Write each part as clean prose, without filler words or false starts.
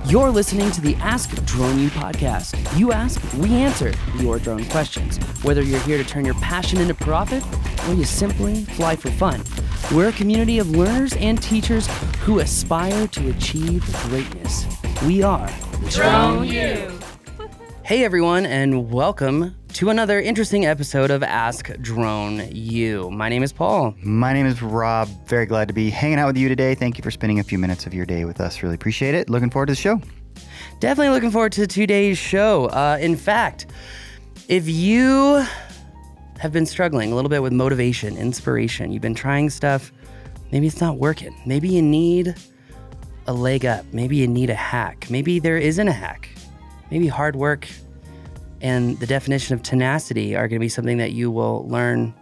You're listening to the Ask Drone U podcast. You ask, we answer your drone questions. Whether you're here to turn your passion into profit or you simply fly for fun, we're a community of learners and teachers who aspire to achieve greatness. We are Drone U. Hey everyone, and welcome to another interesting episode of Ask Drone U. My name is Paul. My name is Rob. Very glad to be hanging out with you today. Thank you for spending a few minutes of your day with us. Really appreciate it. Looking forward to the show. Definitely looking forward to today's show. In fact, if you have been struggling a little bit with motivation, inspiration, you've been trying stuff, maybe it's not working. Maybe you need a leg up. Maybe you need a hack. Maybe there isn't a hack. Maybe hard work and the definition of tenacity are going to be something that you will learn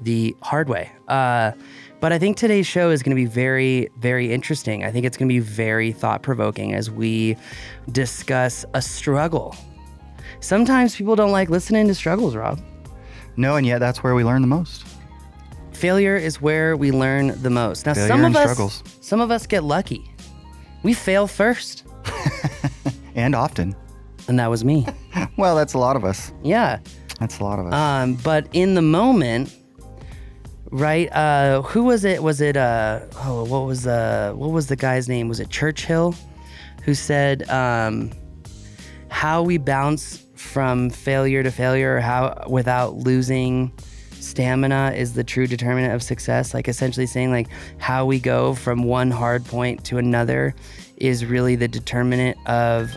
the hard way. But I think today's show is going to be very, very interesting. I think it's going to be very thought-provoking as we discuss a struggle. Sometimes people don't like listening to struggles, Rob. No, and yet that's where we learn the most. Failure is where we learn the most. Now, Failure some and of struggles. Some of us get lucky. We fail first. And often. And that was me. Well, that's a lot of us. Yeah. That's a lot of us. But in the moment, right? Who was it? Was it what was the guy's name? Was it Churchill, who said, "How we bounce from failure to failure, how without losing stamina is the true determinant of success." Like essentially saying like how we go from one hard point to another is really the determinant of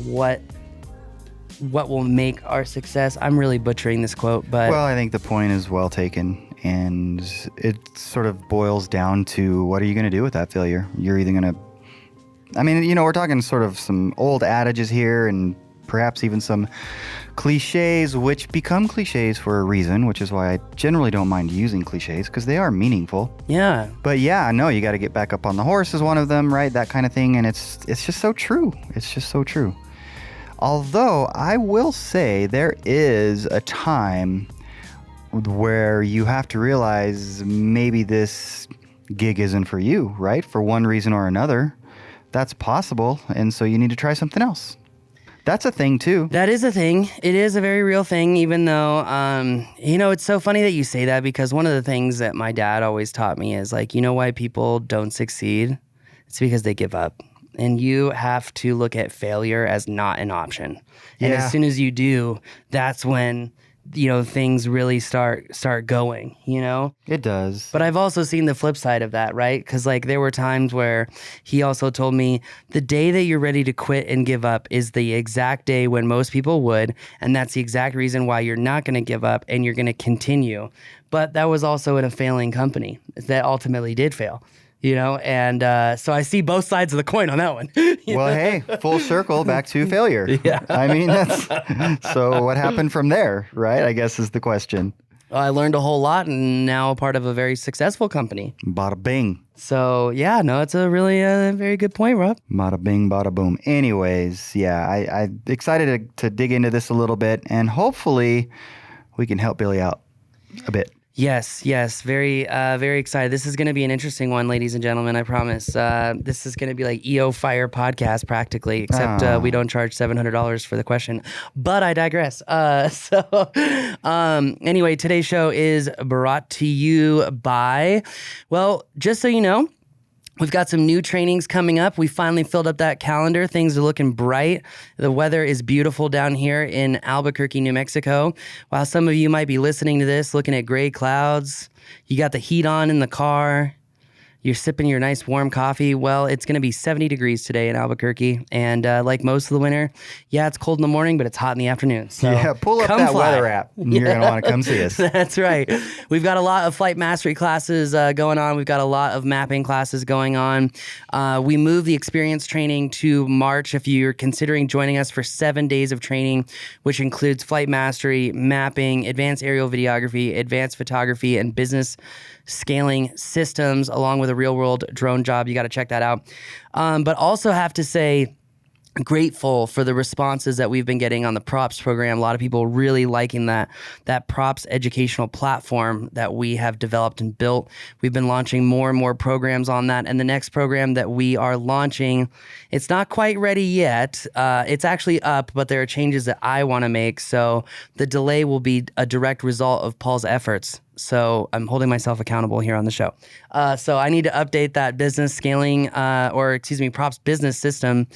what will make our success. I'm really butchering this quote, but Well, I think the point is well taken, and it sort of boils down to what are you going to do with that failure? You're either going to, I mean, you know, we're talking sort of some old adages here and perhaps even some cliches, which become cliches for a reason, which is why I generally don't mind using cliches because they are meaningful. yeah. But yeah, no, you got to get back up on the horse is one of them, right? That kind of thing. And it's just so true. It's just so true. Although I will say there is a time where you have to realize maybe this gig isn't for you, right? For one reason or another. That's possible. And so you need to try something else. That's a thing too. That is a thing. It is a very real thing, even though, it's so funny that you say that because one of the things that my dad always taught me is like, you know why people don't succeed? It's because they give up. And you have to look at failure as not an option. And Yeah. as soon as you do, that's when, things really start going, It does. But I've also seen the flip side of that, right? Because like there were times where he also told me the day that you're ready to quit and give up is the exact day when most people would. And that's the exact reason why you're not going to give up and you're going to continue. But that was also in a failing company that ultimately did fail. And so I see both sides of the coin on that one. Well, hey, full circle back to failure. Yeah. I mean, so what happened from there, right? I guess is the question. I learned a whole lot and now a part of a very successful company. Bada bing. So yeah, no, it's a really very good point, Rob. Bada bing, bada boom. Anyways, yeah, I'm excited to dig into this a little bit and hopefully we can help Billy out a bit. Yes, very, very excited. This is going to be an interesting one, ladies and gentlemen. I promise. This is going to be like EO Fire podcast practically, except we don't charge $700 for the question. But I digress. Anyway, today's show is brought to you by, well, just so you know, we've got some new trainings coming up. We finally filled up that calendar. Things are looking bright. The weather is beautiful down here in Albuquerque, New Mexico. While some of you might be listening to this, looking at gray clouds, you got the heat on in the car, you're sipping your nice warm coffee. Well, it's going to be 70 degrees today in Albuquerque. And like most of the winter, yeah, it's cold in the morning, but it's hot in the afternoon. So yeah, pull up that weather app. You're going to want to come see us. That's right. We've got a lot of flight mastery classes going on. We've got a lot of mapping classes going on. We moved the experience training to March if you're considering joining us for 7 days of training, which includes flight mastery, mapping, advanced aerial videography, advanced photography, and business scaling systems, along with a real-world drone job. You got to check that out. But also have to say, grateful for the responses that we've been getting on the props program. A lot of people really liking that props educational platform that we have developed and built. We've been launching more and more programs on that. And the next program that we are launching, it's not quite ready yet. It's actually up, but there are changes that I want to make. So the delay will be a direct result of Paul's efforts. So I'm holding myself accountable here on the show. So I need to update that business scaling, props business system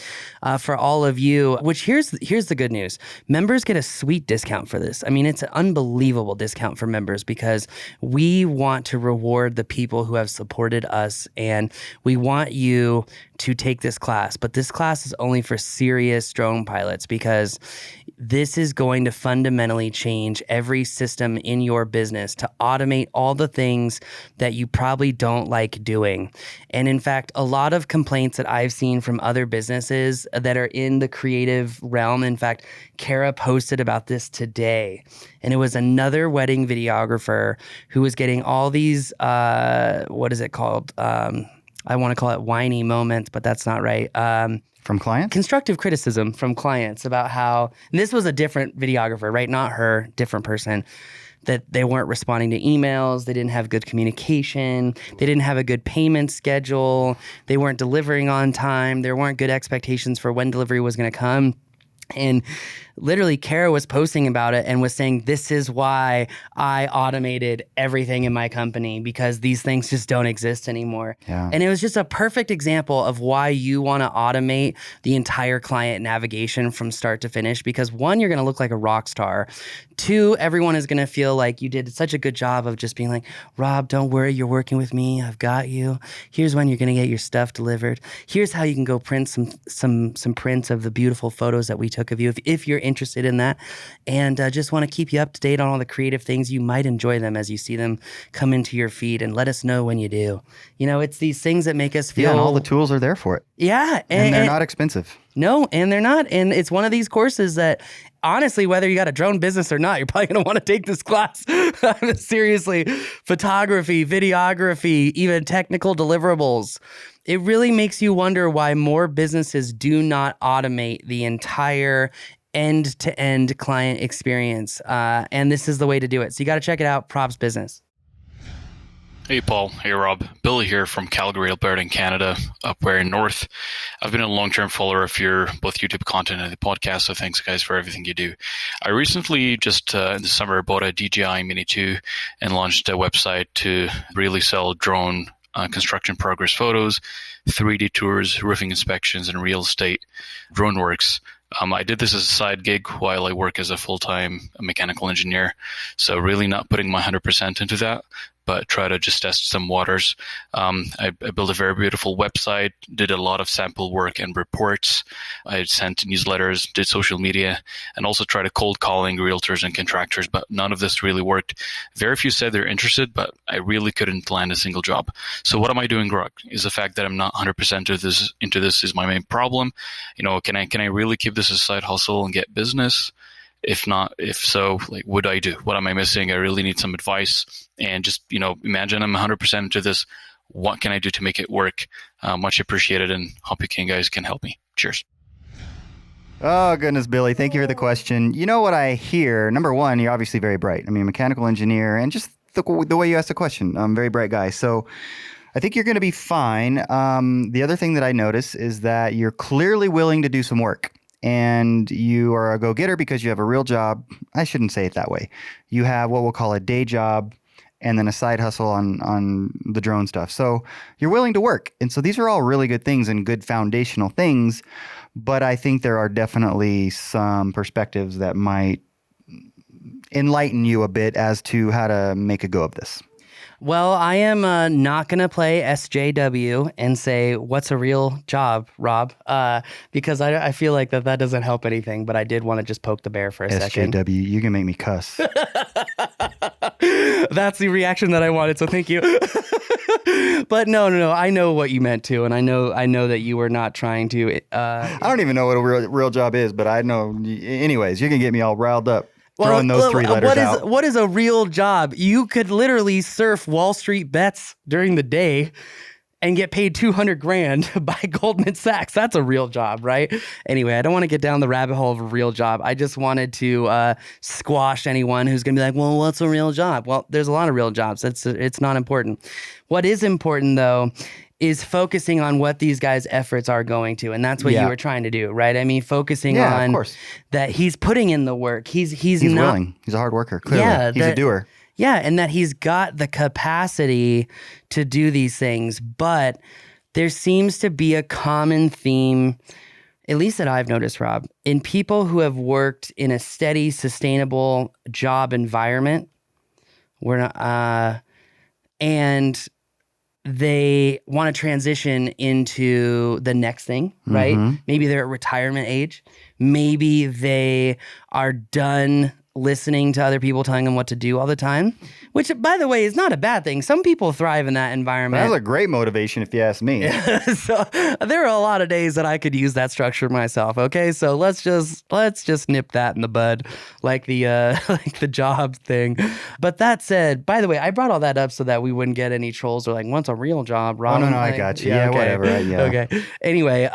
for all of you, which here's the good news. Members get a sweet discount for this. I mean, it's an unbelievable discount for members because we want to reward the people who have supported us, and we want you to take this class. But this class is only for serious drone pilots because this is going to fundamentally change every system in your business to automate all the things that you probably don't like doing. And in fact, a lot of complaints that I've seen from other businesses that are in the creative realm. In fact, Kara posted about this today, and it was another wedding videographer who was getting all these, what is it called? I want to call it whiny moments, but that's not right. From clients? Constructive criticism from clients about how, and this was a different videographer, right? Not her, different person, that they weren't responding to emails. They didn't have good communication. They didn't have a good payment schedule. They weren't delivering on time. There weren't good expectations for when delivery was going to come. And literally, Kara was posting about it and was saying, this is why I automated everything in my company, because these things just don't exist anymore. Yeah. And it was just a perfect example of why you want to automate the entire client navigation from start to finish, because one, you're going to look like a rock star. Two, everyone is going to feel like you did such a good job of just being like, Rob, don't worry, you're working with me. I've got you. Here's when you're going to get your stuff delivered. Here's how you can go print some prints of the beautiful photos that we took of you if you're interested in that. And just want to keep you up to date on all the creative things. You might enjoy them as you see them come into your feed, and let us know when you do. You know, it's these things that make us feel... Yeah, and all the tools are there for it. Yeah. And they're not expensive. No, and they're not. And it's one of these courses that, honestly, whether you got a drone business or not, you're probably going to want to take this class. Seriously, photography, videography, even technical deliverables. It really makes you wonder why more businesses do not automate the entire end-to-end client experience. And this is the way to do it. So you got to check it out, Props Business. Hey Paul, hey Rob. Billy here from Calgary, Alberta in Canada, up where in north. I've been a long-term follower of your both YouTube content and the podcast, so thanks guys for everything you do. I recently, just in the summer, bought a DJI Mini 2 and launched a website to really sell drone construction progress photos, 3D tours, roofing inspections, and real estate drone works. I did this as a side gig while I work as a full-time mechanical engineer, so really not putting my 100% into that, but try to just test some waters. I built a very beautiful website, did a lot of sample work and reports. I sent newsletters, did social media, and also tried to cold calling realtors and contractors, but none of this really worked. Very few said they're interested, but I really couldn't land a single job. So what am I doing wrong? Is the fact that I'm not 100% into this is my main problem? You know, can I really keep this as a side hustle and get business? If not, if so, like, what do I do? What am I missing? I really need some advice. And just, you know, imagine I'm 100% into this. What can I do to make it work? Much appreciated, and hope you guys can help me. Cheers. Oh, goodness, Billy. Thank you for the question. You know what I hear? Number one, you're obviously very bright. I mean, mechanical engineer, and just the way you asked the question, very bright guy. So I think you're going to be fine. The other thing that I notice is that you're clearly willing to do some work. And you are a go-getter because you have a real job. I shouldn't say it that way. You have what we'll call a day job and then a side hustle on the drone stuff. So you're willing to work. And so these are all really good things and good foundational things. But I think there are definitely some perspectives that might enlighten you a bit as to how to make a go of this. Well, I am not going to play SJW and say, what's a real job, Rob? Because I feel like that doesn't help anything, but I did want to just poke the bear for a second. SJW, you can make me cuss. That's the reaction that I wanted, so thank you. But no, I know what you meant to, and I know that you were not trying to. I don't even know what a real job is, but I know. Anyways, you can get me all riled up. Throwing those three letters out. What is a real job? You could literally surf Wall Street bets during the day and get paid 200 grand by Goldman Sachs. That's a real job, right? Anyway, I don't want to get down the rabbit hole of a real job. I just wanted to squash anyone who's going to be like, well, what's a real job? Well, there's a lot of real jobs. It's not important. What is important, though, is focusing on what these guys' efforts are going to. And that's what you were trying to do, right? I mean, focusing on of course. that he's putting in the work. He's not willing. He's a hard worker, clearly. Yeah, he's a doer. Yeah, and that he's got the capacity to do these things. But there seems to be a common theme, at least that I've noticed, Rob, in people who have worked in a steady, sustainable job environment. And they want to transition into the next thing, right? Mm-hmm. Maybe they're at retirement age. Maybe they are done listening to other people telling them what to do all the time, which, by the way, is not a bad thing. Some people thrive in that environment. That's a great motivation, if you ask me. So there are a lot of days that I could use that structure myself. Okay, so let's just nip that in the bud, like the like the job thing. But that said, by the way, I brought all that up so that we wouldn't get any trolls or like, what's a real job, Rob? Oh no, like, I got you. Yeah, okay. whatever. Yeah. Okay. Anyway,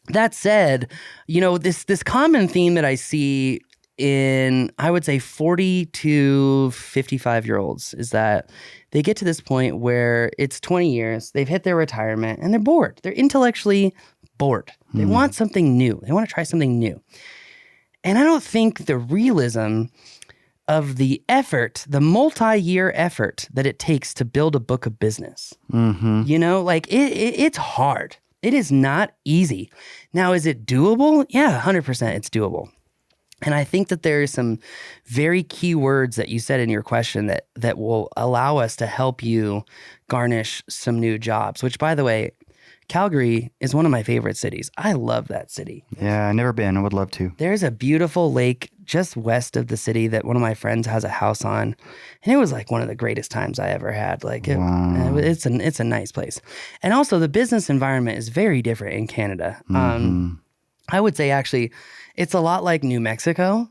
that said, this common theme that I see in, I would say, 40 to 55-year-olds is that they get to this point where it's 20 years, they've hit their retirement, and they're bored. They're intellectually bored. They want something new. They want to try something new. And I don't think the realism of the effort, the multi-year effort that it takes to build a book of business, it's hard. It is not easy. Now, is it doable? Yeah, 100% it's doable. And I think that there are some very key words that you said in your question that will allow us to help you garnish some new jobs, which, by the way, Calgary is one of my favorite cities. I love that city. Yeah, I've never been. I would love to. There's a beautiful lake just west of the city that one of my friends has a house on. And it was like one of the greatest times I ever had. It's a nice place. And also the business environment is very different in Canada. I would say actually it's a lot like New Mexico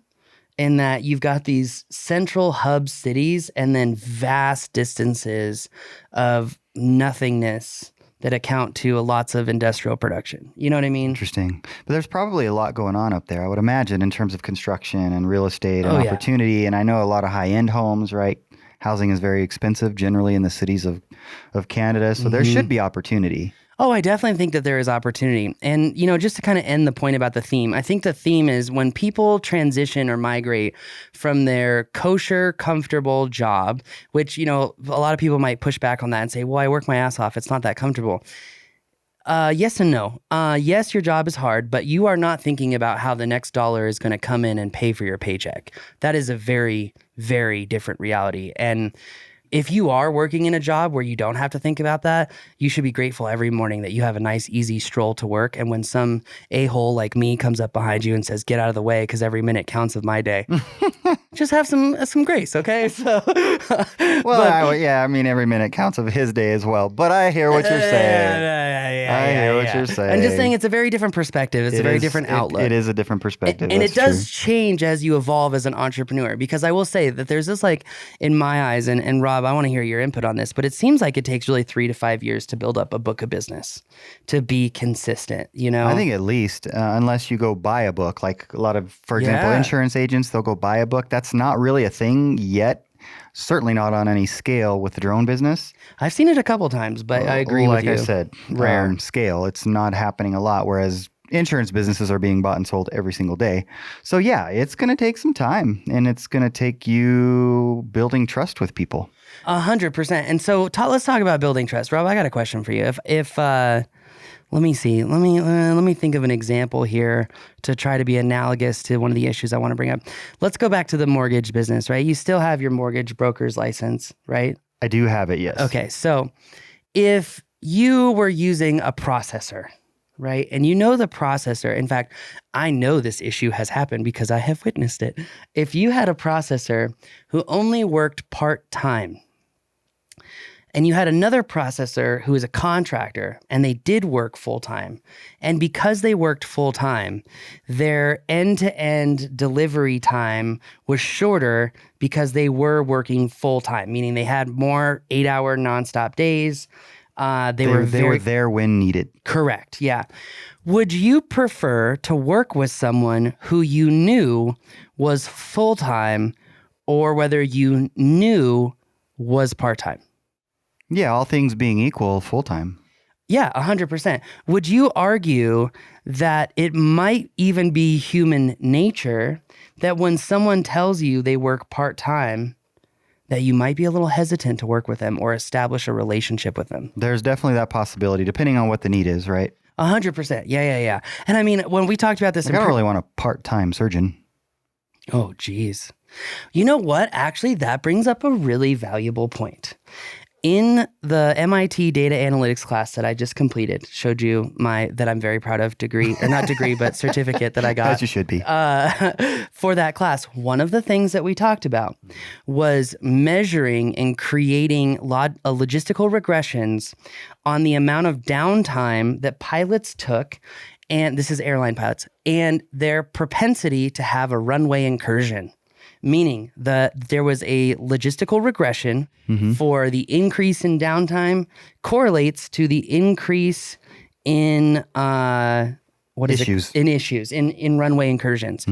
in that you've got these central hub cities and then vast distances of nothingness that account to lots of industrial production. You know what I mean? Interesting. But there's probably a lot going on up there, I would imagine, in terms of construction and real estate and opportunity. And I know a lot of high-end homes, right? Housing is very expensive generally in the cities of Canada. So there should be opportunity. Oh, I definitely think that there is opportunity. And, just to kind of end the point about the theme, I think the theme is when people transition or migrate from their kosher, comfortable job, which, a lot of people might push back on that and say, well, I work my ass off. It's not that comfortable. Yes and no. Yes, your job is hard, but you are not thinking about how the next dollar is going to come in and pay for your paycheck. That is a very, very different reality. And if you are working in a job where you don't have to think about that, you should be grateful every morning that you have a nice, easy stroll to work. And when some a-hole like me comes up behind you and says, get out of the way because every minute counts of my day, just have some grace, okay? So, every minute counts of his day as well. But I hear what you're saying. I hear what you're saying. I'm just saying it's a very different perspective. It's a very different outlook. It is a different perspective. And it does change as you evolve as an entrepreneur. Because I will say that there's this, like, in my eyes, and Rob, I want to hear your input on this, but it seems like it takes really 3 to 5 years to build up a book of business, to be consistent, I think at least, unless you go buy a book, like a lot of, for example, insurance agents, they'll go buy a book. That's not really a thing yet. Certainly not on any scale with the drone business. I've seen it a couple times, but I agree with you. Like I said, rare scale. It's not happening a lot, whereas insurance businesses are being bought and sold every single day. So yeah, it's going to take some time, and it's going to take you building trust with people. 100%. And so let's talk about building trust. Rob, I got a question for you. If let me see. Let me think of an example here to try to be analogous to one of the issues I want to bring up. Let's go back to the mortgage business, right? You still have your mortgage broker's license, right? I do have it, yes. Okay, so if you were using a processor, right? And the processor, in fact, I know this issue has happened because I have witnessed it. If you had a processor who only worked part-time, and you had another processor who is a contractor and they did work full-time, and because they worked full-time, their end-to-end delivery time was shorter because they were working full-time, meaning they had more 8-hour nonstop days. They were there when needed. Correct. Yeah. Would you prefer to work with someone who you knew was full-time or whether you knew was part-time? Yeah, all things being equal, full-time. Yeah, 100%. Would you argue that it might even be human nature that when someone tells you they work part-time, that you might be a little hesitant to work with them or establish a relationship with them? There's definitely that possibility, depending on what the need is, right? 100%. Yeah. And I mean, when we talked about this... I don't really want a part-time surgeon. Oh, geez. You know what? Actually, that brings up a really valuable point. In the MIT data analytics class that I just completed, showed you that I'm very proud of degree, or not degree, but certificate that I got. As you should be. For that class, one of the things that we talked about was measuring and creating logistical regressions on the amount of downtime that pilots took, and this is airline pilots, and their propensity to have a runway incursion. Meaning that there was a logistical regression for the increase in downtime correlates to the increase in issues. In runway incursions.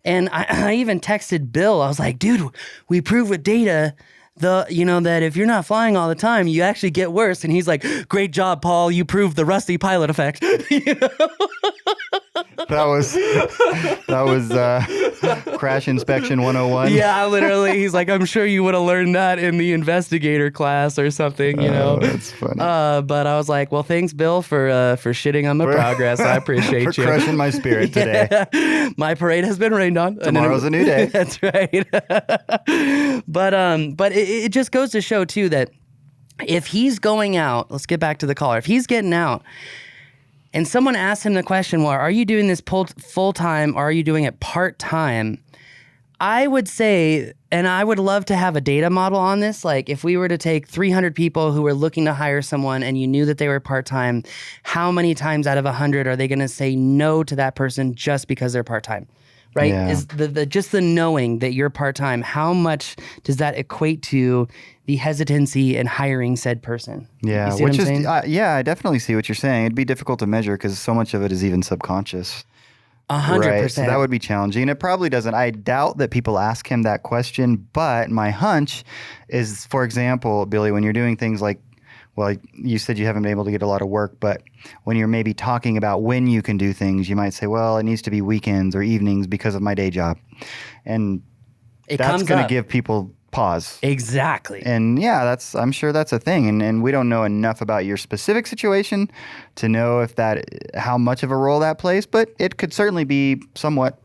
And I even texted Bill. I was like, dude, we proved with data that if you're not flying all the time, you actually get worse. And he's like, great job, Paul. You proved the rusty pilot effect. That was crash inspection 101. Yeah, literally. He's like, I'm sure you would have learned that in the investigator class or something, That's funny. But I was like, well, thanks, Bill, for shitting on my progress. I appreciate for you. crushing my spirit today. My parade has been rained on. Tomorrow's a new day. That's right. But it just goes to show too that if he's going out, let's get back to the caller. If he's getting out and someone asks him the question, well, are you doing this full-time or are you doing it part-time? I would say, and I would love to have a data model on this, like if we were to take 300 people who were looking to hire someone and you knew that they were part-time, how many times out of 100 are they going to say no to that person just because they're part-time? Right? Yeah. Is just the knowing that you're part-time, how much does that equate to the hesitancy in hiring said person? Yeah, You see what I'm saying? I definitely see what you're saying. It'd be difficult to measure because so much of it is even subconscious. 100%. Right, so that would be challenging. And it probably doesn't. I doubt that people ask him that question, but my hunch is, for example, Billy, when you're doing things like, well, you said you haven't been able to get a lot of work, but when you're maybe talking about when you can do things, you might say, well, it needs to be weekends or evenings because of my day job. And that's going to give people pause. Exactly. And yeah, I'm sure that's a thing. And we don't know enough about your specific situation to know how much of a role that plays, but it could certainly be somewhat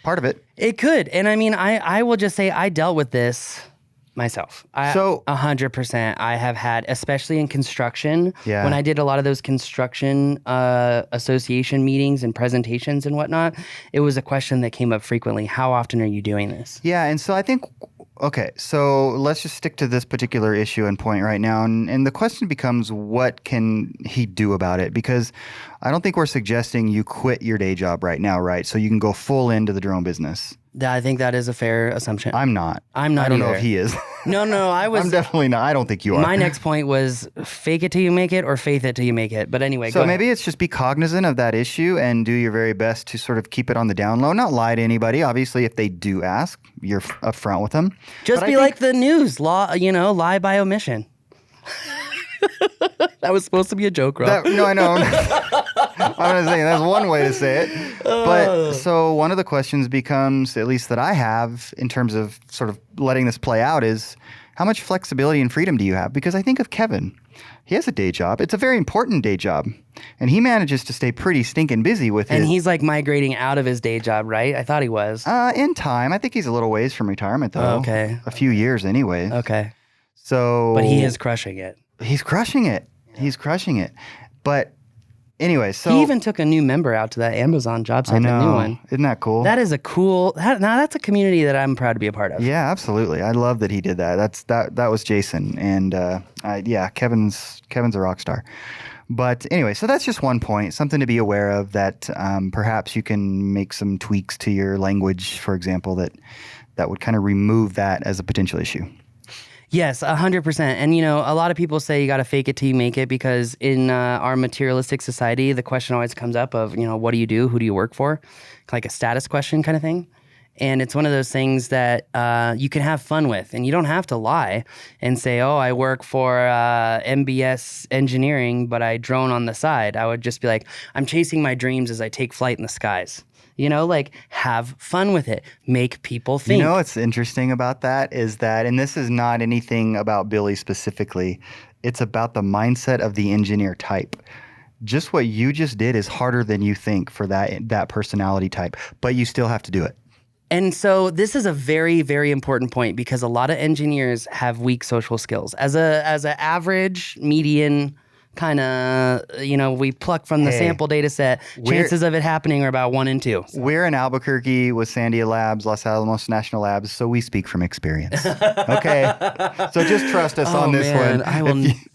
part of it. It could. And I mean, I will just say I dealt with this myself. 100%. I have had, especially in construction, when I did a lot of those construction association meetings and presentations and whatnot, it was a question that came up frequently. How often are you doing this? Yeah. And so I think, okay, so let's just stick to this particular issue and point right now. And the question becomes, what can he do about it? Because I don't think we're suggesting you quit your day job right now, right? So you can go full into the drone business. I think that is a fair assumption. I'm not. I don't know if he is. No, I was. I'm definitely not. I don't think you are. My next point was fake it till you make it or faith it till you make it. But anyway, so maybe it's just be cognizant of that issue and do your very best to sort of keep it on the down low. Not lie to anybody. Obviously, if they do ask, you're upfront with them. Just be like the news, lie by omission. That was supposed to be a joke, Rob. No, I know. I'm going to say that's one way to say it. But so one of the questions becomes, at least that I have in terms of sort of letting this play out, is how much flexibility and freedom do you have? Because I think of Kevin. He has a day job. It's a very important day job. And he manages to stay pretty stinking busy with it. And he's like migrating out of his day job, right? I thought he was. In time. I think he's a little ways from retirement, though. Okay. A few years anyway. Okay. So. But he is crushing it. He's crushing it. Yeah. He's crushing it. But anyway, so. He even took a new member out to that Amazon job site, the new one. Isn't that cool? That is that's a community that I'm proud to be a part of. Yeah, absolutely. I love that he did that. That was Jason. And Kevin's a rock star. But anyway, so that's just one point, something to be aware of, that perhaps you can make some tweaks to your language, for example, that would kind of remove that as a potential issue. Yes, 100%. And, a lot of people say you got to fake it till you make it because in our materialistic society, the question always comes up of, what do you do? Who do you work for? Like a status question kind of thing. And it's one of those things that you can have fun with. And you don't have to lie and say, oh, I work for MBS engineering, but I drone on the side. I would just be like, I'm chasing my dreams as I take flight in the skies. Have fun with it. Make people think. What's interesting about that is that, and this is not anything about Billy specifically, it's about the mindset of the engineer type. Just what you just did is harder than you think for that personality type, but you still have to do it. And so this is a very, very important point because a lot of engineers have weak social skills. As an average, median kind of, we pluck from the sample data set, chances of it happening are about 1 in 2. So. We're in Albuquerque with Sandia Labs, Los Alamos National Labs, so we speak from experience. Okay? So just trust us on this one.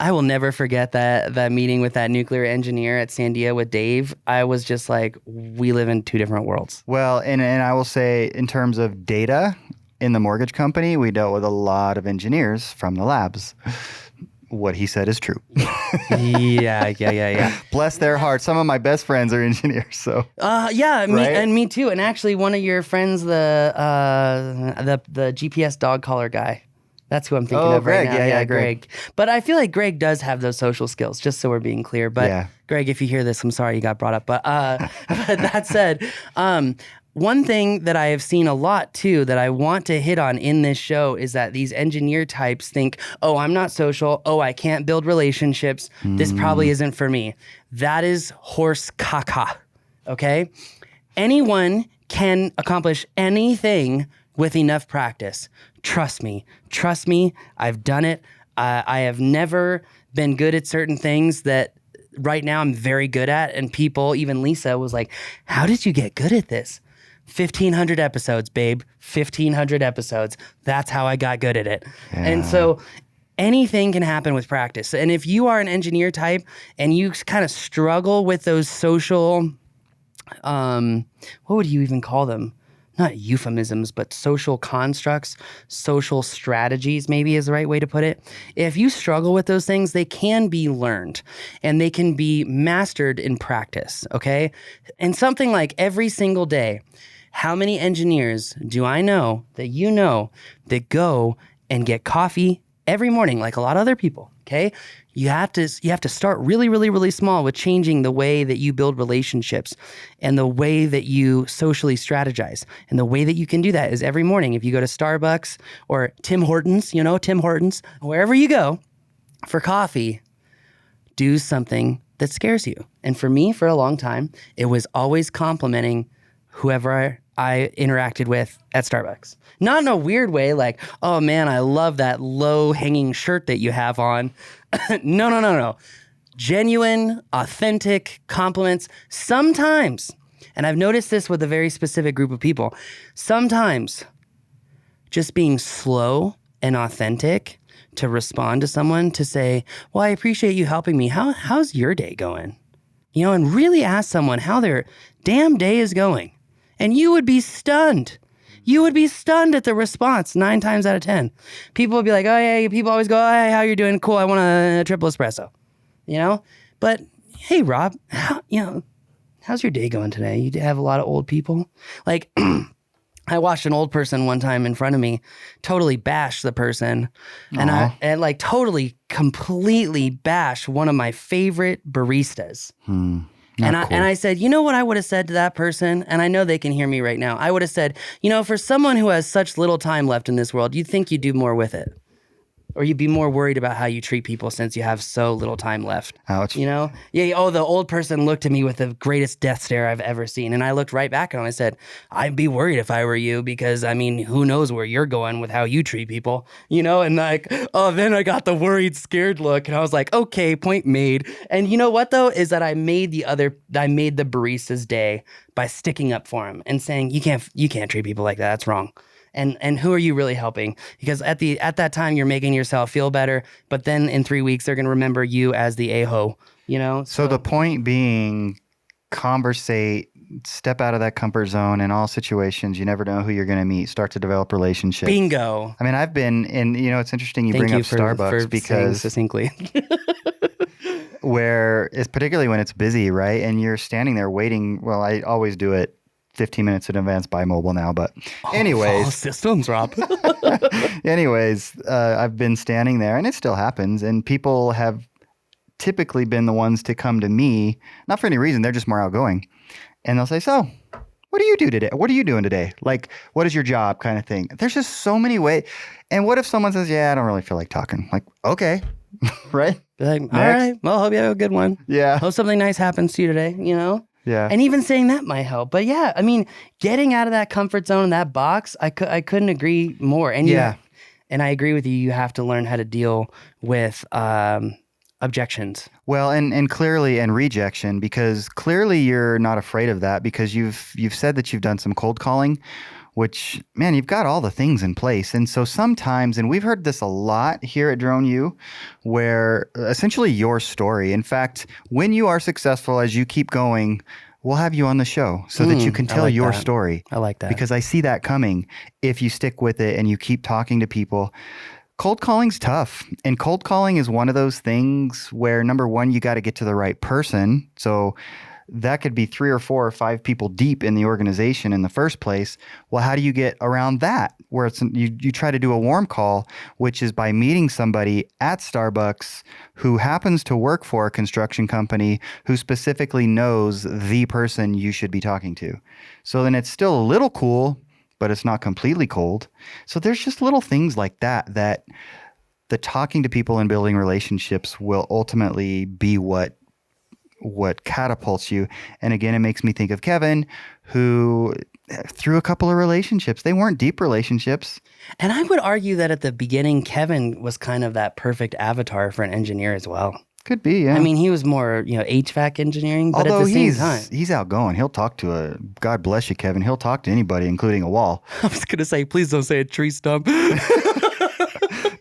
I will never forget that meeting with that nuclear engineer at Sandia with Dave. I was just like, we live in 2 different worlds. Well, and I will say in terms of data in the mortgage company, we dealt with a lot of engineers from the labs. What he said is true. Yeah. Bless their hearts. Some of my best friends are engineers. So me too. And actually, one of your friends, the GPS dog collar guy. That's who I'm thinking of Greg. right now. Yeah, Greg. But I feel like Greg does have those social skills. Just so we're being clear. But Greg, if you hear this, I'm sorry you got brought up. But that said, one thing that I have seen a lot too that I want to hit on in this show is that these engineer types think, oh, I'm not social. Oh, I can't build relationships. This probably isn't for me. That is horse caca. Okay? Anyone can accomplish anything with enough practice. Trust me. I've done it. I have never been good at certain things that right now I'm very good at. And people, even Lisa was like, how did you get good at this? 1,500 episodes, babe. 1,500 episodes. That's how I got good at it. Yeah. And so anything can happen with practice. And if you are an engineer type and you kind of struggle with those social, what would you even call them? Not euphemisms, but social constructs, social strategies, maybe is the right way to put it. If you struggle with those things, they can be learned and they can be mastered in practice, okay? And something like every single day, how many engineers do I know that go and get coffee every morning like a lot of other people, okay? You have to start really, really, really small with changing the way that you build relationships and the way that you socially strategize. And the way that you can do that is every morning. If you go to Starbucks or Tim Hortons, wherever you go for coffee, do something that scares you. And for me, for a long time, it was always complimenting whoever I interacted with at Starbucks. Not in a weird way like, oh man, I love that low-hanging shirt that you have on. No. Genuine, authentic compliments. Sometimes, and I've noticed this with a very specific group of people, sometimes just being slow and authentic to respond to someone to say, well, I appreciate you helping me. How's your day going? And really ask someone how their damn day is going. And you would be stunned. You would be stunned at the response 9 times out of 10. People would be like, oh, yeah, people always go, hey, how you doing? Cool, I want a triple espresso. But, hey, Rob, how's your day going today? You have a lot of old people? Like, I watched an old person one time in front of me totally bash the person. And totally, completely bash one of my favorite baristas. And I said, you know what I would have said to that person? And I know they can hear me right now. I would have said, for someone who has such little time left in this world, you'd think you'd do more with it. Or you'd be more worried about how you treat people since you have so little time left. Ouch. Yeah. Oh, the old person looked at me with the greatest death stare I've ever seen. And I looked right back at him. I said, I'd be worried if I were you because, who knows where you're going with how you treat people, and then I got the worried, scared look. And I was like, okay, point made. And you know what, though, is that I made the barista's day by sticking up for him and saying, you can't treat people like that. That's wrong. And who are you really helping? Because at that time you're making yourself feel better, but then in 3 weeks they're gonna remember you as the a-ho, So the point being, conversate, step out of that comfort zone in all situations. You never know who you're going to meet. Start to develop relationships. Bingo. I mean, I've been in, it's interesting you Thank bring you up for Starbucks saying because succinctly. where it's particularly when it's busy, right? And you're standing there waiting. Well, I always do it 15 minutes in advance by mobile now, but anyways. All systems, Rob. I've been standing there and it still happens. And people have typically been the ones to come to me, not for any reason. They're just more outgoing. And they'll say, so what do you do today? What are you doing today? Like, what is your job kind of thing? There's just so many ways. And what if someone says, yeah, I don't really feel like talking? Like, okay, right? Be like, all right, well, hope you have a good one. Yeah. Hope something nice happens to you today, Yeah. And even saying that might help. But yeah, I mean, getting out of that comfort zone, that box, I couldn't agree more. And Yeah. And I agree with you. You have to learn how to deal with objections. Well, and clearly, and rejection, because clearly you're not afraid of that because you've said that you've done some cold calling, which, man, you've got all the things in place. And so sometimes, and we've heard this a lot here at Drone U, where essentially your story, in fact, when you are successful as you keep going, we'll have you on the show so that you can tell your story. I like that. Because I see that coming if you stick with it and you keep talking to people. Cold calling's tough. And cold calling is one of those things where, number one, you got to get to the right person. So that could be 3 or 4 or 5 people deep in the organization in the first place. Well, how do you get around that? Where it's you try to do a warm call, which is by meeting somebody at Starbucks who happens to work for a construction company who specifically knows the person you should be talking to. So then it's still a little cool, but it's not completely cold. So there's just little things like that the talking to people and building relationships will ultimately be what catapults you. And again, it makes me think of Kevin, who through a couple of relationships, they weren't deep relationships. And I would argue that at the beginning, Kevin was kind of that perfect avatar for an engineer as well. Could be, yeah. I mean, he was more, HVAC engineering, but although at the same time. He's outgoing. He'll talk to God bless you, Kevin. He'll talk to anybody, including a wall. I was going to say, please don't say a tree stump.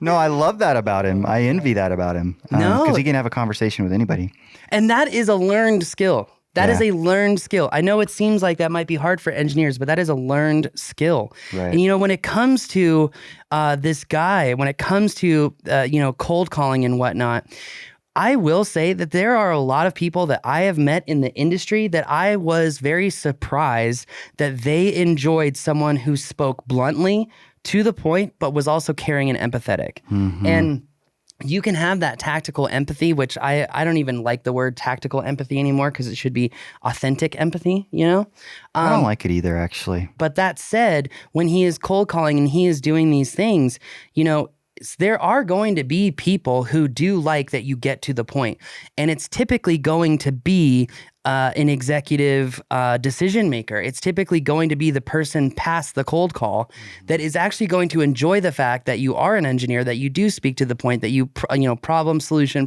No, I love that about him. I envy that about him. No. Because he can have a conversation with anybody. And that is a learned skill. That is a learned skill. I know it seems like that might be hard for engineers, but that is a learned skill. Right. And, when it comes to this guy, when it comes to, cold calling and whatnot, I will say that there are a lot of people that I have met in the industry that I was very surprised that they enjoyed someone who spoke bluntly, to the point, but was also caring and empathetic. Mm-hmm. And you can have that tactical empathy, which I don't even like the word tactical empathy anymore because it should be authentic empathy, I don't like it either, actually. But that said, when he is cold calling and he is doing these things, there are going to be people who do like that you get to the point. And it's typically going to be an executive decision maker. It's typically going to be the person past the cold call that is actually going to enjoy the fact that you are an engineer, that you do speak to the point, that you problem solution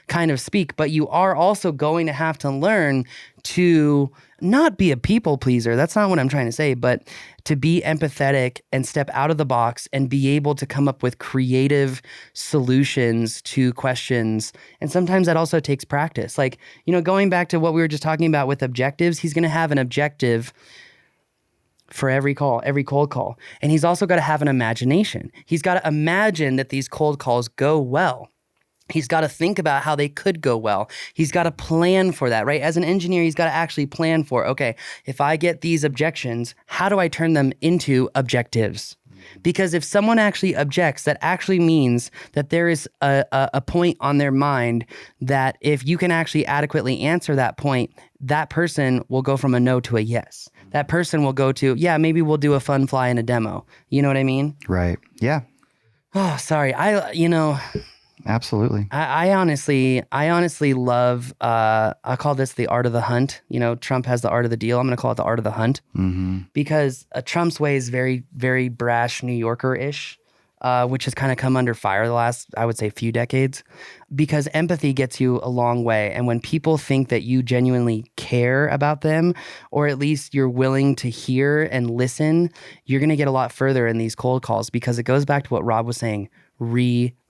kind of speak. But you are also going to have to learn to not be a people pleaser. That's not what I'm trying to say, but to be empathetic and step out of the box and be able to come up with creative solutions to questions. And sometimes that also takes practice. Like, going back to what we were just talking about with objectives, he's going to have an objective for every cold call. And he's also got to have an imagination. He's got to imagine that these cold calls go well. He's got to think about how they could go well. He's got to plan for that, right? As an engineer, he's got to actually plan for, okay, if I get these objections, how do I turn them into objectives? Because if someone actually objects, that actually means that there is a point on their mind that if you can actually adequately answer that point, that person will go from a no to a yes. That person will go to, yeah, maybe we'll do a fun fly in a demo. You know what I mean? Right. Yeah. Oh, sorry. Absolutely. I honestly love, I call this the art of the hunt. Trump has the art of the deal. I'm going to call it the art of the hunt. Mm-hmm. Because Trump's way is very, very brash New Yorker-ish, which has kind of come under fire the last, I would say, few decades. Because empathy gets you a long way. And when people think that you genuinely care about them, or at least you're willing to hear and listen, you're going to get a lot further in these cold calls, because it goes back to what Rob was saying,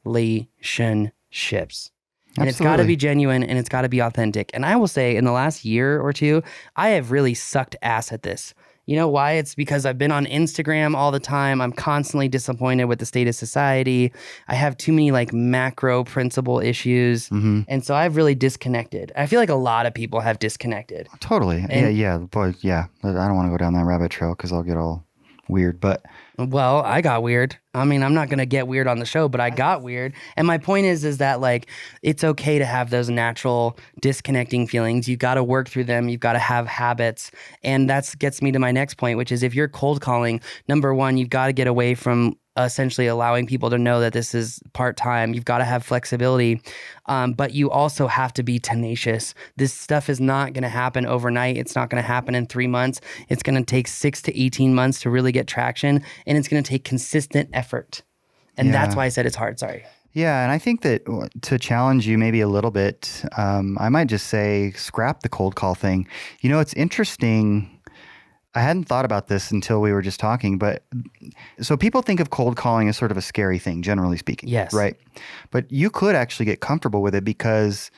relationships. And it's got to Absolutely. be genuine and it's got to be authentic. And I will say in the last year or two, I have really sucked ass at this. You know why? It's because I've been on Instagram all the time. I'm constantly disappointed with the state of society. I have too many like macro principle issues. And so I've really disconnected. I feel like a lot of people have disconnected. Totally. Yeah. Boy, yeah. I don't want to go down that rabbit trail because I'll get all weird. But Well, I got weird. I mean, I'm not going to get weird on the show, but I got weird. And my point is that like, it's okay to have those natural disconnecting feelings. You got to work through them. You've got to have habits. And that gets me to my next point, which is if you're cold calling, number one, you've got to get away from essentially allowing people to know that this is part-time. You've got to have flexibility, but you also have to be tenacious. This stuff is not going to happen overnight. It's not going to happen in 3 months. It's going to take 6 to 18 months to really get traction, and it's going to take consistent effort. And that's why I said it's hard. Sorry. yeah, and I think that to challenge you maybe a little bit, I might just say scrap the cold call thing. You know, it's interesting. I hadn't thought about this until we were just talking, but so people think of cold calling as sort of a scary thing, generally speaking. Yes. Right. But you could actually get comfortable with it because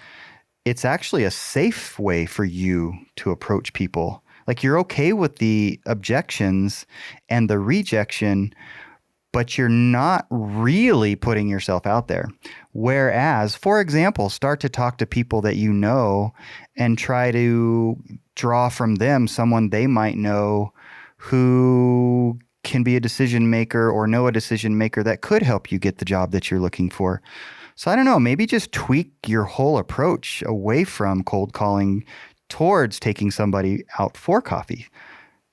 it's actually a safe way for you to approach people. Like you're okay with the objections and the rejection, but you're not really putting yourself out there. Whereas, for example, start to talk to people that you know and try to draw from them someone they might know who can be a decision maker or know a decision maker that could help you get the job that you're looking for. So I don't know, maybe just tweak your whole approach away from cold calling towards taking somebody out for coffee.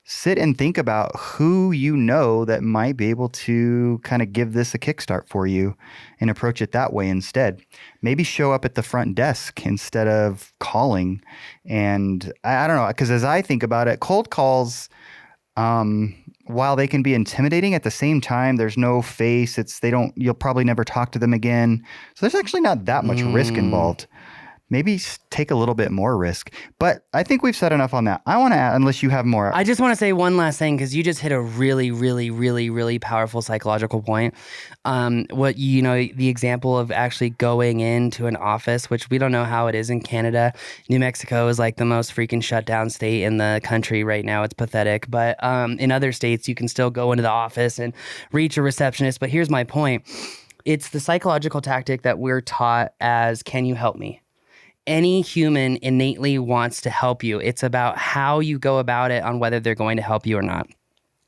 Sit and think about who you know that might be able to kind of give this a kickstart for you and approach it that way instead. Maybe show up at the front desk instead of calling. And I don't know, because as I think about it, cold calls, while they can be intimidating, at the same time, there's no face. You'll probably never talk to them again. So there's actually not that much risk involved. Maybe take a little bit more risk. But I think we've said enough on that. I want to add, unless you have more. I just want to say one last thing because you just hit a really, really, really, really powerful psychological point. The example of actually going into an office, which we don't know how it is in Canada. New Mexico is like the most freaking shut down state in the country right now. It's pathetic. But in other states, you can still go into the office and reach a receptionist. But here's my point. It's the psychological tactic that we're taught as, can you help me? Any human innately wants to help you. It's about how you go about it on whether they're going to help you or not.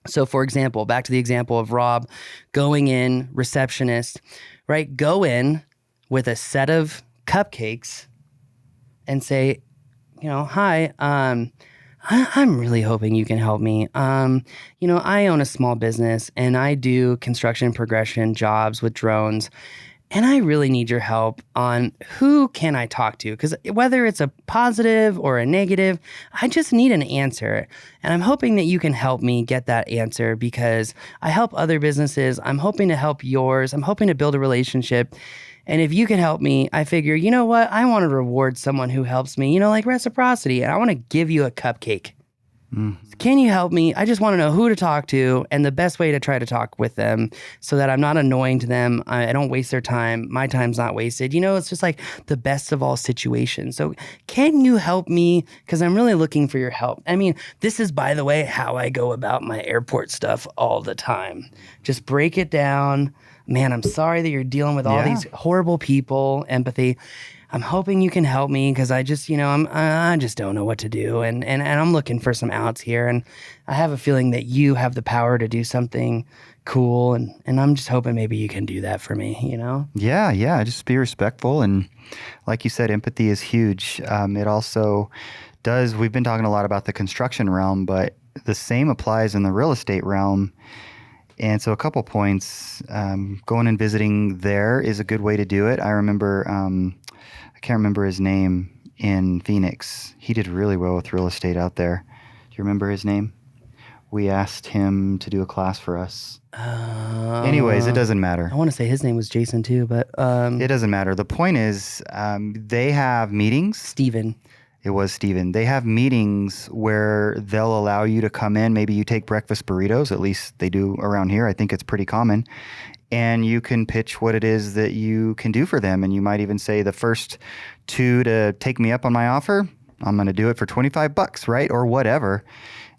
So for example, back to the example of Rob going in, receptionist, right? Go in with a set of cupcakes and say, hi, I'm really hoping you can help me. I own a small business and I do construction progression jobs with drones. And I really need your help on who can I talk to? Because whether it's a positive or a negative, I just need an answer. And I'm hoping that you can help me get that answer because I help other businesses. I'm hoping to help yours. I'm hoping to build a relationship. And if you can help me, I figure, you know what? I want to reward someone who helps me, like reciprocity. And I want to give you a cupcake. Can you help me? I just want to know who to talk to and the best way to try to talk with them so that I'm not annoying to them. I don't waste their time. My time's not wasted. It's just like the best of all situations. So can you help me? Because I'm really looking for your help. I mean, this is, by the way, how I go about my airport stuff all the time. Just break it down. Man, I'm sorry that you're dealing with all these horrible people, empathy. I'm hoping you can help me because I just, I just don't know what to do. And I'm looking for some outs here. And I have a feeling that you have the power to do something cool. And I'm just hoping maybe you can do that for me, Yeah. Just be respectful. And like you said, empathy is huge. It also does, we've been talking a lot about the construction realm, but the same applies in the real estate realm. And so a couple points, going and visiting there is a good way to do it. I remember, I can't remember his name in Phoenix. He did really well with real estate out there. Do you remember his name? We asked him to do a class for us. Anyways, it doesn't matter. I want to say his name was Jason too, but... It doesn't matter. The point is, they have meetings. Steven. It was Steven. They have meetings where they'll allow you to come in. Maybe you take breakfast burritos, at least they do around here. I think it's pretty common. And you can pitch what it is that you can do for them. And you might even say the first two to take me up on my offer, I'm going to do it for $25, right? Or whatever.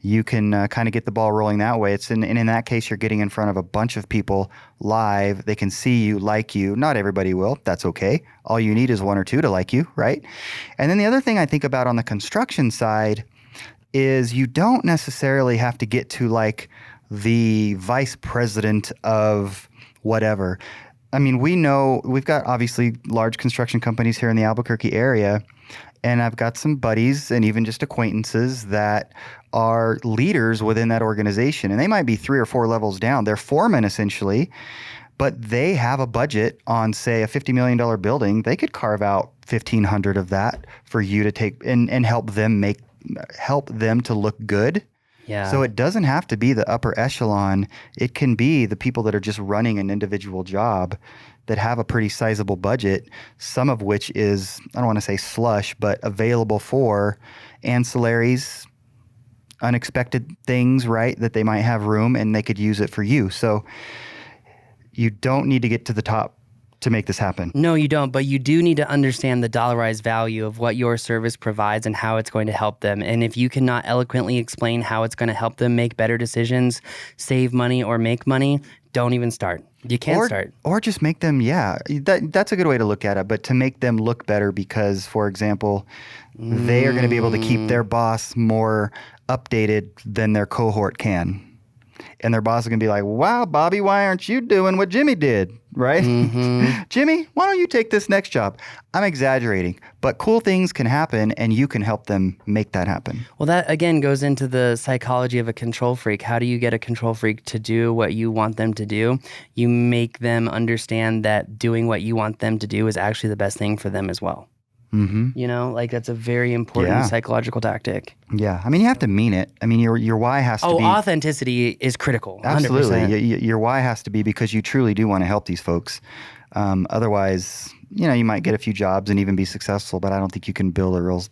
You can kind of get the ball rolling that way. And in that case, you're getting in front of a bunch of people live. They can see you, like you. Not everybody will. That's okay. All you need is one or two to like you, right? And then the other thing I think about on the construction side is you don't necessarily have to get to like the vice president of whatever. I mean, we know we've got obviously large construction companies here in the Albuquerque area. And I've got some buddies and even just acquaintances that are leaders within that organization. And they might be 3 or 4 levels down. They're foremen essentially, but they have a budget on, say, a $50 million building. They could carve out 1,500 of that for you to take and help them to look good. Yeah. So it doesn't have to be the upper echelon. It can be the people that are just running an individual job that have a pretty sizable budget, some of which is, I don't want to say slush, but available for ancillaries, unexpected things, right, that they might have room and they could use it for you. So you don't need to get to the top to make this happen. No, you don't, but you do need to understand the dollarized value of what your service provides and how it's going to help them. And if you cannot eloquently explain how it's going to help them make better decisions, save money, or make money, don't even start. You can't start. Or just make them, that's a good way to look at it, but to make them look better because, for example, they are going to be able to keep their boss more updated than their cohort can. And their boss is going to be like, wow, Bobby, why aren't you doing what Jimmy did, right? Mm-hmm. Jimmy, why don't you take this next job? I'm exaggerating, but cool things can happen and you can help them make that happen. Well, that again goes into the psychology of a control freak. How do you get a control freak to do what you want them to do? You make them understand that doing what you want them to do is actually the best thing for them as well. Mm-hmm. You know, like that's a very important psychological tactic. Yeah. I mean, you have to mean it. I mean, your why has to be... authenticity is critical. 100%. Absolutely. Your why has to be because you truly do want to help these folks. Otherwise, you might get a few jobs and even be successful, but I don't think you can build a real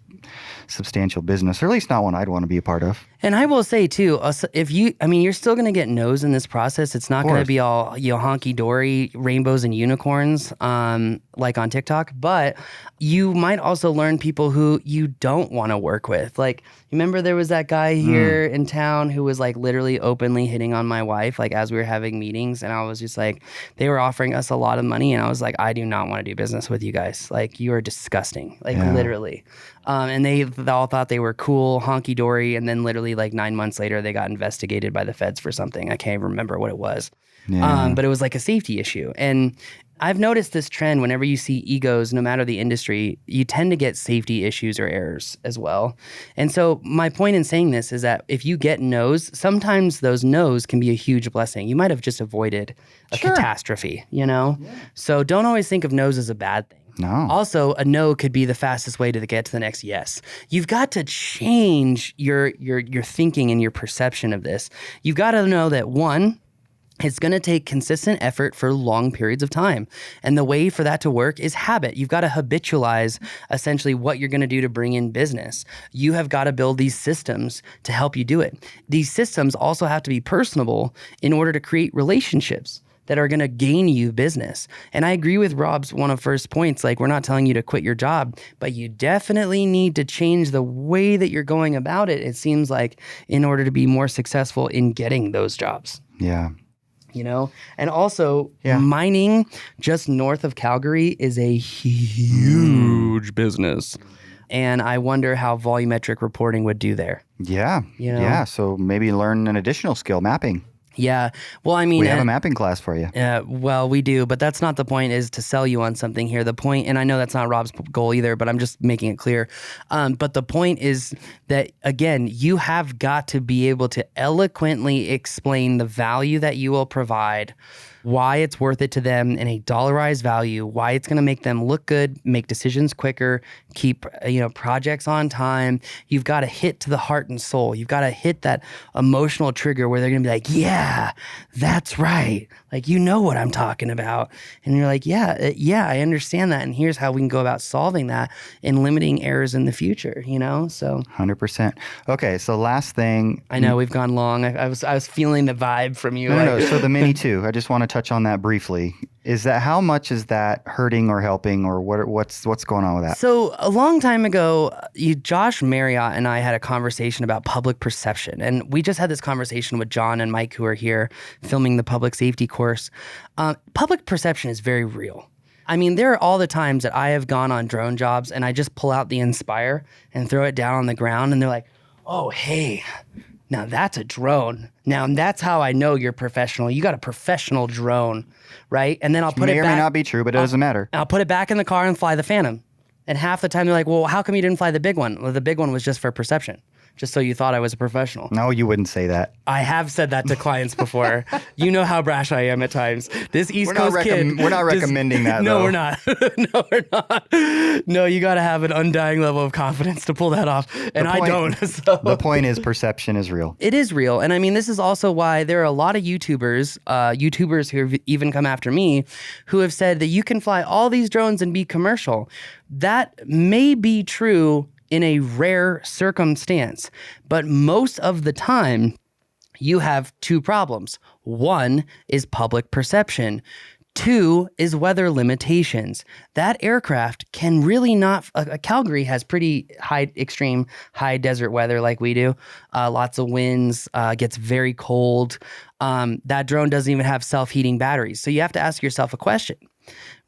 substantial business, or at least not one I'd want to be a part of. And I will say too, you're still going to get no's in this process. It's not going to be all honky-dory rainbows and unicorns like on TikTok, but you might also learn people who you don't want to work with. Like, remember there was that guy here in town who was like literally openly hitting on my wife, like as we were having meetings, and I was just like, they were offering us a lot of money, and I was like, I do not want to do business with you guys. Like, you are disgusting, like literally. And they all thought they were cool, honky-dory, and then literally like 9 months later, they got investigated by the feds for something. I can't even remember what it was. Yeah. But it was like a safety issue. And I've noticed this trend whenever you see egos, no matter the industry, you tend to get safety issues or errors as well. And so my point in saying this is that if you get no's, sometimes those no's can be a huge blessing. You might have just avoided a catastrophe, Yeah. So don't always think of no's as a bad thing. No. Also, a no could be the fastest way to get to the next yes. You've got to change your thinking and your perception of this. You've got to know that, one, it's going to take consistent effort for long periods of time. And the way for that to work is habit. You've got to habitualize essentially what you're going to do to bring in business. You have got to build these systems to help you do it. These systems also have to be personable in order to create relationships that are going to gain you business. And I agree with Rob's one of first points, like we're not telling you to quit your job, but you definitely need to change the way that you're going about it, it seems like, in order to be more successful in getting those jobs. Yeah. And also mining just north of Calgary is a huge business. And I wonder how volumetric reporting would do there. Yeah. Yeah. So maybe learn an additional skill, mapping. Yeah. Well, I mean, we have a mapping class for you. Well, we do, but that's not the point, is to sell you on something here. The point, and I know that's not Rob's goal either, but I'm just making it clear. But the point is that, again, you have got to be able to eloquently explain the value that you will provide why it's worth it to them in a dollarized value, why it's going to make them look good, make decisions quicker, keep projects on time. You've got to hit to the heart and soul. You've got to hit that emotional trigger where they're going to be like, yeah, that's right. Like, you know what I'm talking about. And you're like, yeah, I understand that. And here's how we can go about solving that and limiting errors in the future, So 100%. Okay, so last thing. I know we've gone long. I was feeling the vibe from you. No. So the Mini 2, I just want to touch on that briefly. Is that how much is that hurting or helping, or what's going on with that? So a long time ago, Josh Marriott and I had a conversation about public perception, and we just had this conversation with John and Mike, who are here filming the public safety course. Public perception is very real. I mean, there are all the times that I have gone on drone jobs and I just pull out the Inspire and throw it down on the ground, and they're like, "Oh, hey, now that's a drone. Now that's how I know you're professional. You got a professional drone, right?" And then I'll put it back. May or may not be true, but it doesn't matter. I'll put it back in the car and fly the Phantom. And half the time they're like, "Well, how come you didn't fly the big one?" Well, the big one was just for perception, just so you thought I was a professional. No, you wouldn't say that. I have said that to clients before. You know how brash I am at times. This East Coast kid. We're not recommending that, no, though. we're not. No, we're not. No, you got to have an undying level of confidence to pull that off. And I don't. So. The point is perception is real. It is real. And I mean, this is also why there are a lot of YouTubers who have even come after me, who have said that you can fly all these drones and be commercial. That may be true in a rare circumstance, but most of the time you have two problems. One is public perception. Two is weather limitations. That aircraft can really not, Calgary has pretty extreme high desert weather like we do. Lots of winds, gets very cold. That drone doesn't even have self-heating batteries. So you have to ask yourself a question.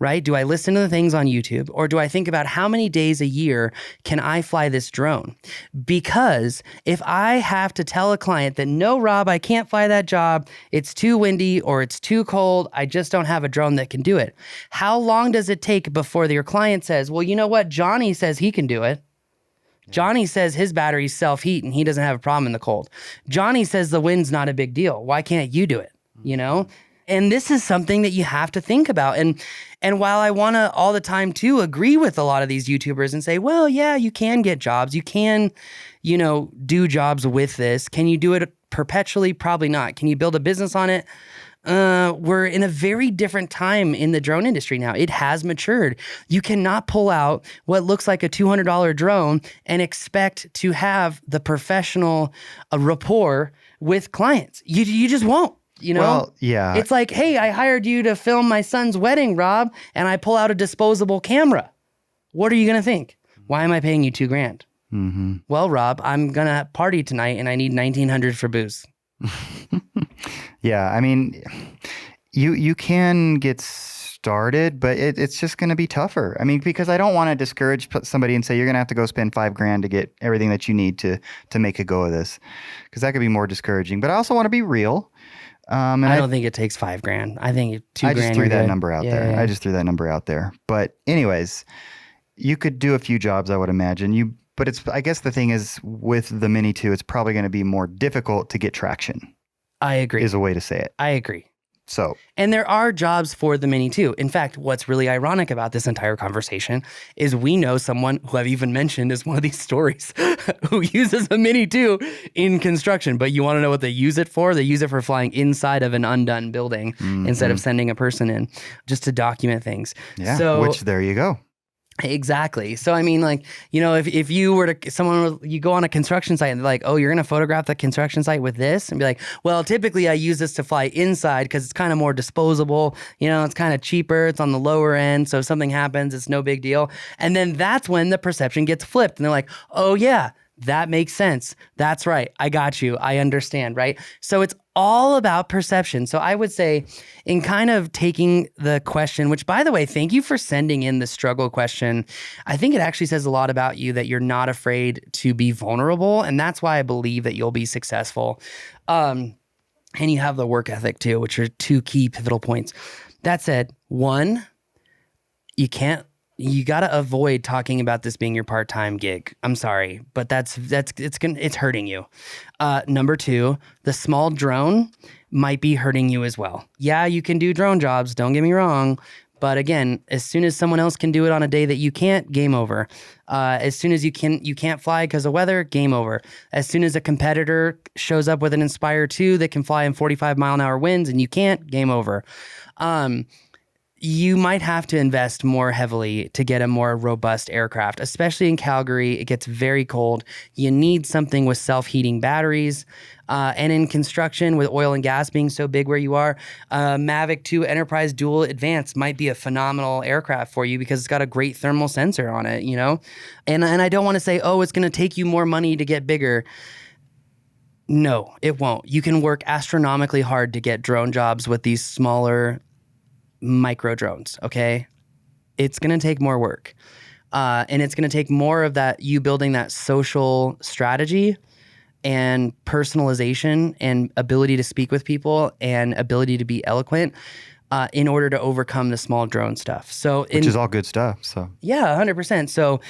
Right? Do I listen to the things on YouTube, or do I think about how many days a year can I fly this drone? Because if I have to tell a client that, no, Rob, I can't fly that job, it's too windy or it's too cold, I just don't have a drone that can do it. How long does it take before your client says, well, you know what? Johnny says he can do it. Johnny says his batteries self-heat and he doesn't have a problem in the cold. Johnny says the wind's not a big deal. Why can't you do it? And this is something that you have to think about. And while I want to all the time too agree with a lot of these YouTubers and say, well, yeah, you can get jobs. You can, do jobs with this. Can you do it perpetually? Probably not. Can you build a business on it? We're in a very different time in the drone industry now. It has matured. You cannot pull out what looks like a $200 drone and expect to have the professional rapport with clients. You just won't. Well, yeah. It's like, hey, I hired you to film my son's wedding, Rob, and I pull out a disposable camera. What are you going to think? Why am I paying you $2,000? Mm-hmm. Well, Rob, I'm going to party tonight and I need $1,900 for booze. Yeah. I mean, you can get started, but it's just going to be tougher. I mean, because I don't want to discourage somebody and say, you're going to have to go spend $5,000 to get everything that you need to make a go of this, because that could be more discouraging. But I also want to be real. And I don't think it takes $5,000. I think $2,000. I just threw that number out there. Yeah. I just threw that number out there. But anyways, you could do a few jobs, I would imagine. But I guess the thing is, with the Mini 2, it's probably going to be more difficult to get traction. I agree. Is a way to say it. I agree. So, and there are jobs for the Mini 2. In fact, what's really ironic about this entire conversation is we know someone who I've even mentioned as one of these stories who uses a Mini 2 in construction. But you want to know what they use it for? They use it for flying inside of an undone building instead of sending a person in, just to document things. Yeah, so, which there you go. Exactly. So, I mean, like, if you were to, you go on a construction site and they're like, oh, you're going to photograph the construction site with this, and be like, well, typically I use this to fly inside because it's kind of more disposable. It's kind of cheaper. It's on the lower end. So if something happens, it's no big deal. And then that's when the perception gets flipped. And they're like, oh, yeah, that makes sense. That's right. I got you. I understand. Right. So it's all about perception. So I would say, in kind of taking the question, which, by the way, thank you for sending in the struggle question. I think it actually says a lot about you that you're not afraid to be vulnerable. And that's why I believe that you'll be successful. And you have the work ethic too, which are two key pivotal points. That said, one, you got to avoid talking about this being your part-time gig. I'm sorry, but it's hurting you. Number two, the small drone might be hurting you as well. Yeah, you can do drone jobs, don't get me wrong. But again, as soon as someone else can do it on a day that you can't, game over. As soon as you can't fly because of weather, game over. As soon as a competitor shows up with an Inspire 2 that can fly in 45-mile-an-hour winds and you can't, game over. You might have to invest more heavily to get a more robust aircraft, especially in Calgary. It gets very cold. You need something with self-heating batteries. And in construction, with oil and gas being so big where you are, Mavic 2 Enterprise Dual Advanced might be a phenomenal aircraft for you because it's got a great thermal sensor on it, you know? And I don't want to say, oh, it's going to take you more money to get bigger. No, it won't. You can work astronomically hard to get drone jobs with these smaller micro drones, okay? It's going to take more work. And it's going to take more of that, you building that social strategy and personalization and ability to speak with people and ability to be eloquent in order to overcome the small drone stuff. So, which is all good stuff. So yeah, 100%. So,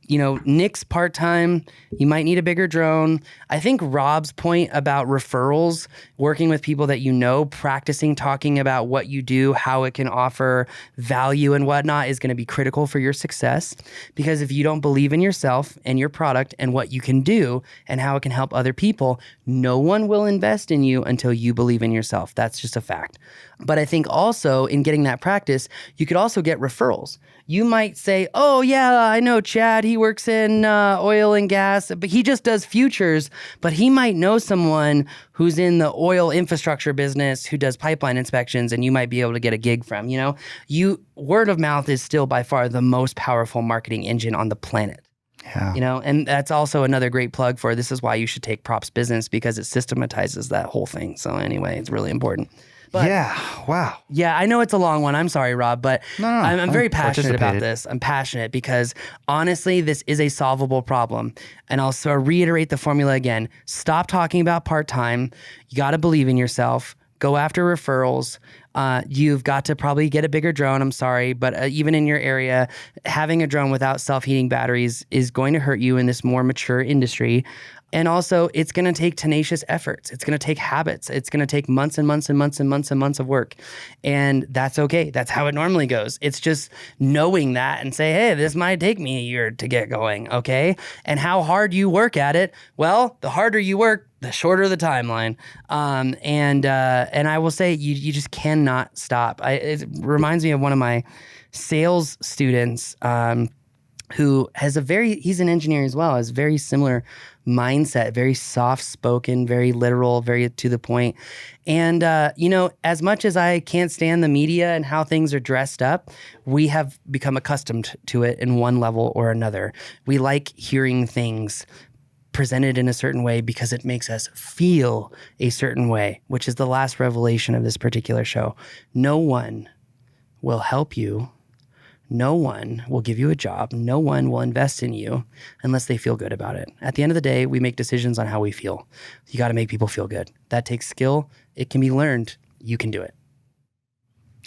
you know, Nick's part-time, you might need a bigger drone. I think Rob's point about referrals, working with people that you know, practicing talking about what you do, how it can offer value and whatnot is going to be critical for your success. Because if you don't believe in yourself and your product and what you can do and how it can help other people, no one will invest in you until you believe in yourself. That's just a fact. But I think also in getting that practice, you could also get referrals. You might say, oh, yeah, I know Chad. He works in oil and gas, but he just does futures. But he might know someone who's in the oil infrastructure business who does pipeline inspections, and you might be able to get a gig from, you know? Word of mouth is still by far the most powerful marketing engine on the planet. Yeah. You know, and that's also another great plug for this is why you should take Props Business because it systematizes that whole thing. So anyway, it's really important. But, yeah. Wow. Yeah, I know it's a long one. I'm sorry, Rob, but No, I'm very passionate about participated. this. I'm passionate because honestly, this is a solvable problem. And I'll reiterate the formula again. Stop talking about part-time. You got to believe in yourself. Go after referrals. You've got to probably get a bigger drone. I'm sorry, but even in your area, having a drone without self-heating batteries is going to hurt you in this more mature industry. And also, it's going to take tenacious efforts. It's going to take habits. It's going to take months and months and months and months and months of work. And that's okay. That's how it normally goes. It's just knowing that and say, hey, this might take me a year to get going, okay? And how hard you work at it, well, the harder you work, the shorter the timeline. And I will say, you just cannot stop. It reminds me of one of my sales students who has he's an engineer as well, has very similar mindset, very soft-spoken, very literal, very to the point. And, as much as I can't stand the media and how things are dressed up, we have become accustomed to it in one level or another. We like hearing things presented in a certain way because it makes us feel a certain way, which is the last revelation of this particular show. No one will help you. No one will give you a job. No one will invest in you unless they feel good about it. At the end of the day, we make decisions on how we feel. You got to make people feel good. That takes skill. It can be learned. You can do it.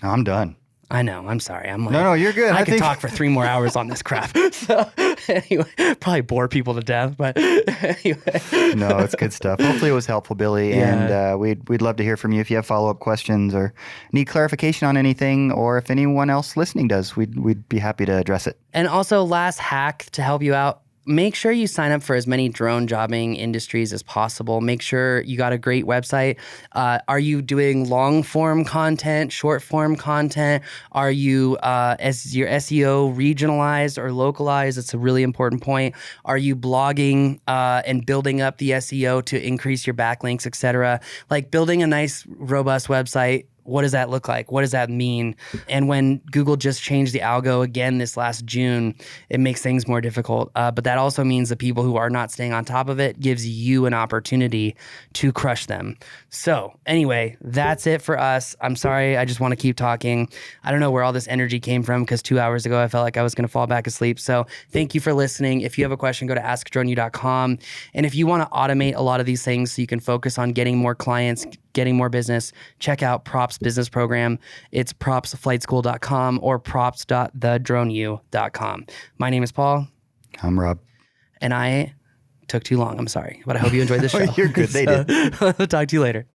I'm done. I know. I'm sorry. I'm like, No, you're good. I could talk for 3 more hours on this crap. So anyway, probably bore people to death. But anyway. No, it's good stuff. Hopefully it was helpful, Billy. Yeah. And we'd love to hear from you if you have follow-up questions or need clarification on anything, or if anyone else listening does, we'd be happy to address it. And also, last hack to help you out. Make sure you sign up for as many drone jobbing industries as possible. Make sure you got a great website. Are you doing long form content, short form content? Are you, as your SEO regionalized or localized? It's a really important point. Are you blogging and building up the SEO to increase your backlinks, et cetera? Like building a nice, robust website. What does that look like? What does that mean? And when Google just changed the algo again this last June, it makes things more difficult. But that also means the people who are not staying on top of it gives you an opportunity to crush them. So anyway, that's it for us. I'm sorry. I just want to keep talking. I don't know where all this energy came from because 2 hours ago, I felt like I was going to fall back asleep. So thank you for listening. If you have a question, go to askdroneyou.com. And if you want to automate a lot of these things so you can focus on getting more clients, getting more business, check out Props Business Program. It's propsflightschool.com or props.thedroneyou.com. My name is Paul. I'm Rob. And I took too long. I'm sorry, but I hope you enjoyed the show. You're good. They did. Talk to you later.